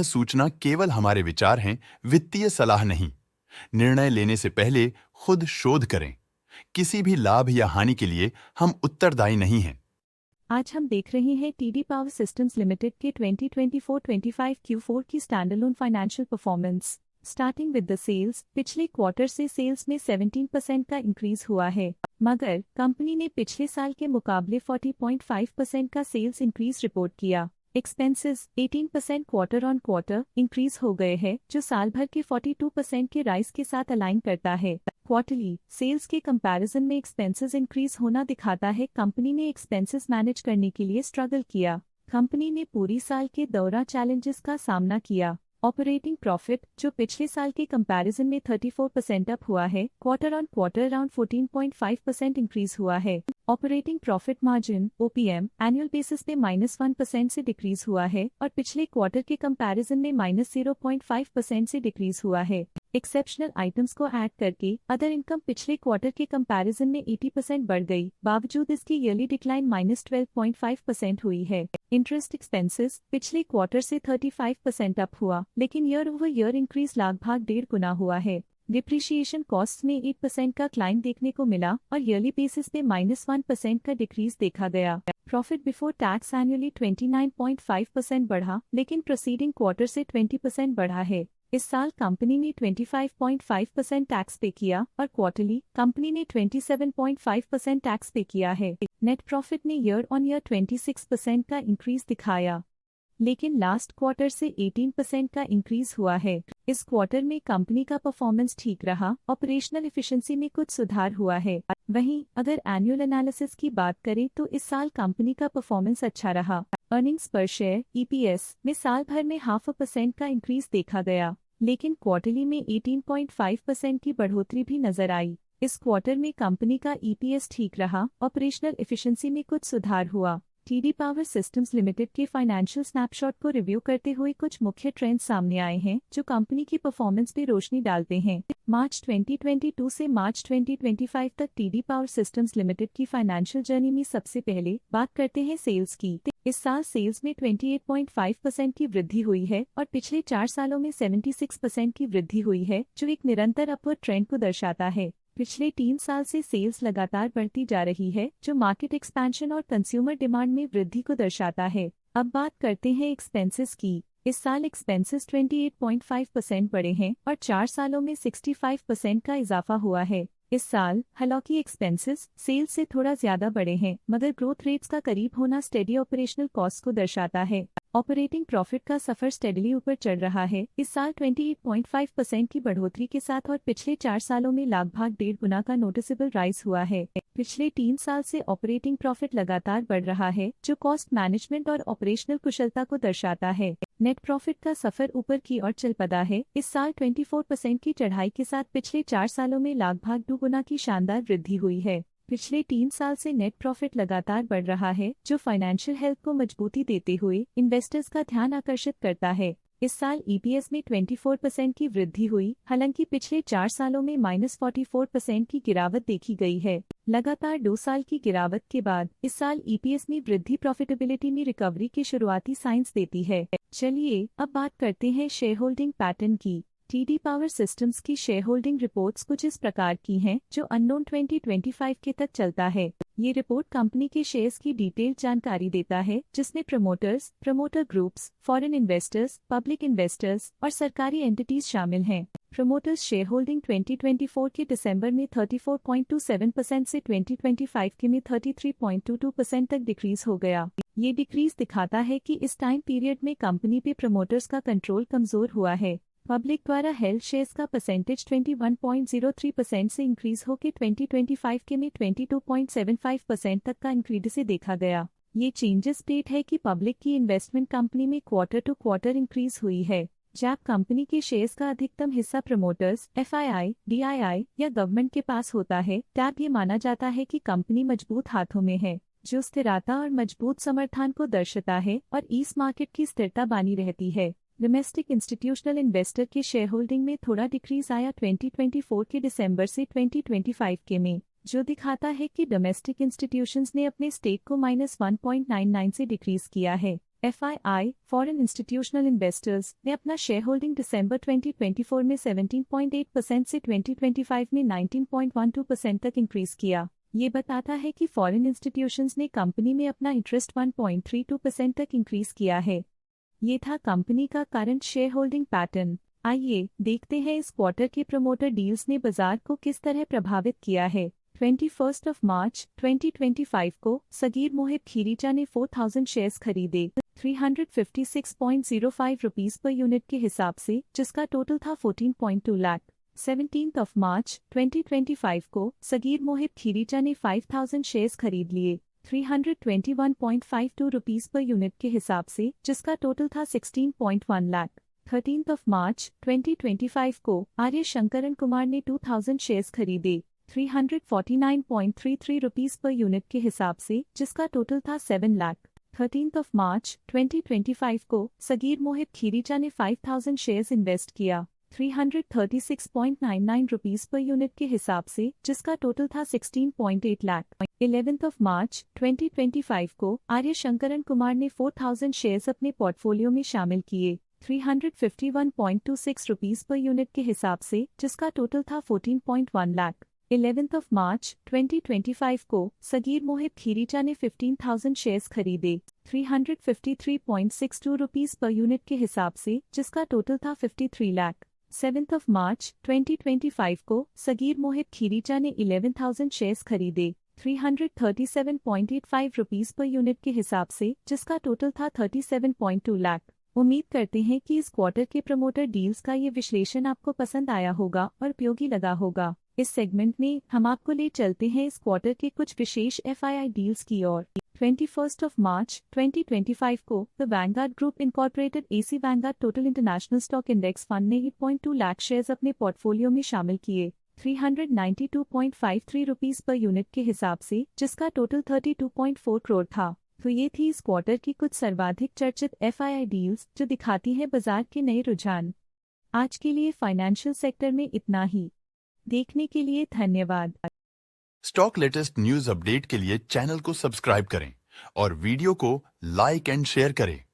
सूचना केवल हमारे विचार हैं, वित्तीय सलाह नहीं। निर्णय लेने से पहले खुद शोध करें। किसी भी लाभ या हानि के लिए हम उत्तरदायी नहीं हैं। आज हम देख रहे हैं टीडी पावर सिस्टम्स लिमिटेड के 2024-25 Q4 की standalone financial performance. Starting with the sales, पिछले क्वार्टर से सेल्स में 17% का इंक्रीज हुआ है, मगर कंपनी ने पिछले साल के मुकाबले 40.5% का सेल्स इंक्रीज रिपोर्ट किया। Expenses 18% quarter on quarter increase हो गए हैं, जो साल भर के 42% के राइज के साथ अलाइन करता है। क्वार्टरली सेल्स के कंपैरिजन में एक्सपेंसेस इंक्रीज होना दिखाता है कंपनी ने एक्सपेंसेस मैनेज करने के लिए स्ट्रगल किया। कंपनी ने पूरी साल के दौरान चैलेंजेस का सामना किया। ऑपरेटिंग प्रॉफिट, जो पिछले साल के कंपैरिजन में 34% अप हुआ है, quarter on quarter around 14.5% increase हुआ है। Operating profit margin OPM annual basis पे -1% से डिक्रीज हुआ है और पिछले क्वार्टर के कंपैरिजन में -0.5% से डिक्रीज हुआ है। एक्सेप्शनल आइटम्स को ऐड करके अदर इनकम पिछले क्वार्टर के कंपैरिजन में 80% बढ़ गई, बावजूद इसकी ईयरली डिक्लाइन -12.5% हुई है। इंटरेस्ट एक्सपेंसेस पिछले क्वार्टर से 35% अप हुआ, लेकिन ईयर ओवर ईयर इंक्रीज लगभग 1.5 गुना हुआ है। डिप्रिशिएशन कॉस्ट में 8% का क्लाइम देखने को मिला और ईयरली बेसिस पे -1% का डिक्रीज देखा गया। प्रॉफिट बिफोर टैक्स एनुअली 29.5% बढ़ा, लेकिन प्रोसीडिंग क्वार्टर से 20% बढ़ा है। इस साल कंपनी ने 25.5% टैक्स पे किया और क्वार्टरली कंपनी ने 27.5% टैक्स पे किया है। नेट प्रॉफिट ने ईयर ऑन ईयर 26% का इंक्रीज दिखाया, लेकिन लास्ट क्वार्टर से 18% का इंक्रीज हुआ है। इस क्वार्टर में कंपनी का परफॉर्मेंस ठीक रहा, ऑपरेशनल एफिशिएंसी में कुछ सुधार हुआ है। वहीं अगर एनुअल एनालिसिस की बात करें तो इस साल कंपनी का परफॉर्मेंस अच्छा रहा। अर्निंग्स पर शेयर EPS में साल भर में 0.5% का इंक्रीज देखा गया, लेकिन क्वार्टरली में 18.5% की बढ़ोतरी भी नजर आई। इस क्वार्टर में कंपनी का EPS ठीक रहा, ऑपरेशनल एफिशिएंसी में कुछ सुधार हुआ। टीडी पावर सिस्टम्स लिमिटेड के फाइनेंशियल स्नैपशॉट को रिव्यू करते हुए कुछ मुख्य ट्रेंड्स सामने आए हैं जो कंपनी की परफॉर्मेंस पे रोशनी डालते हैं। मार्च 2022 से मार्च 2025 तक टीडी पावर सिस्टम्स लिमिटेड की फाइनेंशियल जर्नी में सबसे पहले बात करते हैं सेल्स की। इस साल सेल्स में 28.5% की वृद्धि हुई है और पिछले 4 सालों में 76% की वृद्धि हुई है, जो एक निरंतर अपवर्ड ट्रेंड को दर्शाता है। पिछले 3 साल से सेल्स लगातार बढ़ती जा रही है, जो मार्केट एक्सपेंशन और कंज्यूमर डिमांड में वृद्धि को दर्शाता है। अब बात करते हैं एक्सपेंसेस की। इस साल एक्सपेंसेस 28.5% बढ़े हैं और 4 सालों में 65% का इजाफा हुआ है। इस साल हालांकि एक्सपेंसेस सेल्स से थोड़ा ज्यादा बढ़े हैं, मगर ग्रोथ रेट्स का करीब होना स्टेडी ऑपरेशनल कॉस्ट को दर्शाता है। ऑपरेटिंग प्रॉफिट का सफर स्टेडली ऊपर चढ़ रहा है। इस साल 28.5% की बढ़ोतरी के साथ और पिछले 4 सालों में लगभग 1.5 गुना का नोटिसेबल राइज हुआ है। पिछले 3 साल से ऑपरेटिंग प्रॉफिट लगातार बढ़ रहा है, जो कॉस्ट मैनेजमेंट और ऑपरेशनल कुशलता को दर्शाता है। नेट प्रॉफिट का सफर ऊपर की ओर चल पड़ा है। इस साल 24% की चढ़ाई के साथ पिछले 4 सालों में लगभग 2 गुना की शानदार वृद्धि हुई है। पिछले 3 साल से नेट प्रॉफिट लगातार बढ़ रहा है, जो फाइनेंशियल हेल्थ को मजबूती देते हुए इन्वेस्टर्स का ध्यान आकर्षित करता है। इस साल EPS में 24% की वृद्धि हुई, हालांकि पिछले 4 सालों में -44% की गिरावट देखी गई है। लगातार 2 साल की गिरावट के बाद इस साल EPS में वृद्धि प्रॉफिटेबिलिटी में रिकवरी के शुरुआती साइंस देती है। चलिए अब बात करते हैं शेयर होल्डिंग पैटर्न की। टीडी पावर सिस्टम्स की शेयर होल्डिंग रिपोर्ट्स कुछ इस प्रकार की हैं, जो अननोन 2025 के तक चलता है। ये रिपोर्ट कंपनी के शेयर्स की डिटेल्ड जानकारी देता है, जिसमें promoters, promoter groups, foreign investors, public investors और सरकारी एंटिटीज शामिल हैं। प्रमोटर्स शेयर होल्डिंग 2024 के दिसंबर में 34.27% से 2025 के में 33.22% तक डिक्रीज हो गया। ये डिक्रीज दिखाता है कि इस टाइम पीरियड में कंपनी पे प्रमोटर्स का कंट्रोल कमजोर हुआ है। पब्लिक द्वारा हेल्ड शेयर्स का परसेंटेज 21.03% से इंक्रीज होकर 2025 के में 22.75% तक का इंक्रीज से देखा गया। ये चेंजेस स्टेट है कि पब्लिक की इन्वेस्टमेंट कंपनी में क्वार्टर टू क्वार्टर इंक्रीज हुई है। जब कंपनी के शेयर्स का अधिकतम हिस्सा प्रमोटर्स, FII, DII या गवर्नमेंट के पास होता है, तब ये माना जाता है कि कंपनी मजबूत हाथों में है, जो स्थिरता और मजबूत समर्थन को दर्शाता है और इस मार्केट की स्थिरता बनी रहती है। डोमेस्टिक इंस्टीट्यूशनल इन्वेस्टर के शेयर होल्डिंग में थोड़ा डिक्रीज आया 2024 के दिसंबर से 2025 के में, जो दिखाता है कि डोमेस्टिक इंस्टीट्यूशंस ने अपने स्टेक को -1.99 से डिक्रीज किया है। FII, फॉरेन इंस्टीट्यूशनल इन्वेस्टर्स ने अपना शेयर होल्डिंग दिसंबर 2024 में 17.8% से 2025 में 19.12% तक इंक्रीज किया। ये बताता है कि फॉरेन इंस्टीट्यूशंस ने कंपनी में अपना इंटरेस्ट 1.32% तक इंक्रीज किया है। ये था कंपनी का करंट शेयर होल्डिंग पैटर्न। आइए देखते हैं इस क्वार्टर के प्रमोटर डील्स ने बाजार को किस तरह प्रभावित किया है। 21 मार्च 2025 को सगीर मोहिब खीरीचा ने 4000 शेयर्स खरीदे 356.05 रुपीस पर यूनिट के हिसाब से, जिसका टोटल था 14.2 लाख। 17 मार्च 2025 को सगीर मोहिब खीरीचा ने 5000 शेयर्स खरीद लिए 321.52 रुपीस पर यूनिट के हिसाब से, जिसका टोटल था 16.1 लाख। 13 मार्च 2025 को आर्य शंकरन कुमार ने 2000 शेयर्स खरीदे 349.33 रुपीस पर यूनिट के हिसाब से, जिसका टोटल था 7 लाख। 13 मार्च 2025 को सगीर मोहिब खीरीचा ने 5000 शेयर्स इन्वेस्ट किया 336.99 रुपीस पर यूनिट के हिसाब से, जिसका टोटल था 16.8 लाख। 11 मार्च 2025 को आर्य शंकरन कुमार ने 4000 शेयर्स अपने पोर्टफोलियो में शामिल किए 351.26 रुपीस पर यूनिट के हिसाब से, जिसका टोटल था 14.1 लाख। 11 मार्च 2025 को सगीर मोहिब खीरीचा ने 15,000 शेयर्स खरीदे 353.62 रुपीस पर यूनिट के हिसाब से, जिसका टोटल था 53 लाख। 7 मार्च 2025 को सगीर मोहिब खीरीचा ने 11,000 शेयर्स खरीदे 337.85 रुपीस पर यूनिट के हिसाब से, जिसका टोटल था 37.2 लाख। उम्मीद करते हैं कि इस क्वार्टर के प्रमोटर डील्स का ये विश्लेषण आपको पसंद आया होगा और उपयोगी लगा होगा। इस सेगमेंट में हम आपको ले चलते हैं इस क्वार्टर के कुछ विशेष FII डील्स की ओर। 21 मार्च 2025 को the Vanguard group incorporated AC Vanguard total international stock index fund ने 8.2 लाख शेयर्स अपने पोर्टफोलियो में शामिल किए 392.53 रुपीस पर यूनिट के हिसाब से, जिसका टोटल 32.4 करोड़ था। तो ये थी इस क्वार्टर की कुछ सर्वाधिक चर्चित FII डील्स जो दिखाती है बाजार के नए रुझान। आज के लिए फाइनेंशियल सेक्टर में इतना ही। देखने के लिए धन्यवाद। स्टॉक लेटेस्ट न्यूज अपडेट के लिए चैनल को सब्सक्राइब करें और वीडियो को लाइक एंड शेयर करें।